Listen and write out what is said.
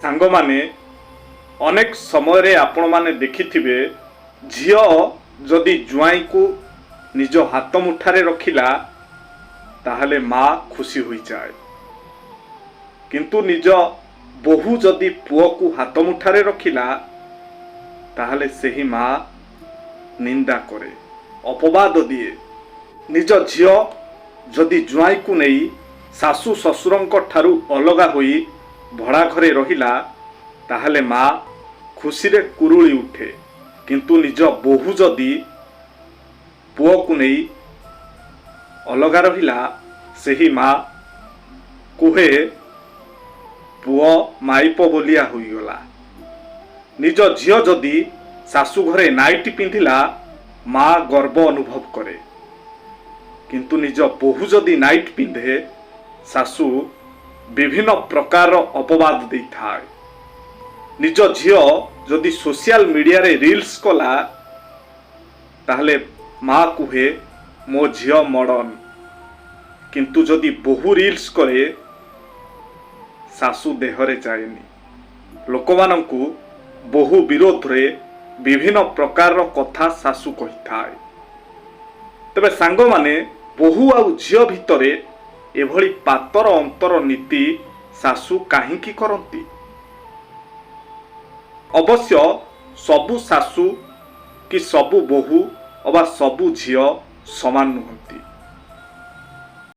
ସାଙ୍ଗମାନେ ଅନେକ ସମୟରେ ଆପଣମାନେ ଦେଖିଥିବେ ଝିଅ ଯଦି ଜ୍ୱାଇଁକୁ ନିଜ ହାତ ମୁଠାରେ ରଖିଲା ତାହେଲେ ମା ଖୁସି ହୋଇଯାଏ, କିନ୍ତୁ ନିଜ ବୋହୂ ଯଦି ପୁଅକୁ ହାତ ମୁଠାରେ ରଖିଲା ତାହେଲେ ସେହି ମା ନିନ୍ଦା କରେ, ଅପବାଦ ଦିଏ। ନିଜ ଝିଅ ଯଦି ଜ୍ୱାଇଁକୁ ନେଇ ଶାଶୁ ଶ୍ୱଶୁରଙ୍କ ଠାରୁ ଅଲଗା ହୋଇ ଭଡ଼ା ଘରେ ରହିଲା ତାହେଲେ ମା ଖୁସିରେ କୁରୁଳି ଉଠେ, କିନ୍ତୁ ନିଜ ବୋହୂ ଯଦି ପୁଅକୁ ନେଇ ଅଲଗା ରହିଲା ସେହି ମା କୁହେ ପୁଅ ମାଇପ ବୋଲିଆ ହୋଇଗଲା। ନିଜ ଝିଅ ଯଦି ଶାଶୁ ଘରେ ନାଇଟି ପିନ୍ଧିଲା ମା ଗର୍ବ ଅନୁଭବ କରେ, କିନ୍ତୁ ନିଜ ବୋହୂ ଯଦି ନାଇଟ୍ ପିନ୍ଧେ ଶାଶୁ ବିଭିନ୍ନ ପ୍ରକାରର ଅପବାଦ ଦେଇଥାଏ। ନିଜ ଝିଅ ଯଦି ସୋସିଆଲ ମିଡ଼ିଆରେ ରିଲ୍ସ କଲା ତାହେଲେ ମା କୁହେ ମୋ ଝିଅ ମଡର୍ଣ୍ଣ, କିନ୍ତୁ ଯଦି ବୋହୂ ରିଲ୍ସ କରେ ଶାଶୁ ଦେହରେ ଯାଏନି। ଲୋକମାନଙ୍କୁ ବୋହୂ ବିରୋଧରେ ବିଭିନ୍ନ ପ୍ରକାରର କଥା ଶାଶୁ କହିଥାଏ। ତେବେ ସାଙ୍ଗମାନେ ବୋହୂ ଆଉ ଝିଅ ଭିତରେ ଏଭଳି ପାତର ଅନ୍ତର ନୀତି ଶାଶୁ କାହିଁକି କରନ୍ତି? ଅବଶ୍ୟ ସବୁ ଶାଶୁ କି ସବୁ ବୋହୂ ଅବା ସବୁ ଝିଅ ସମାନ ନୁହନ୍ତି।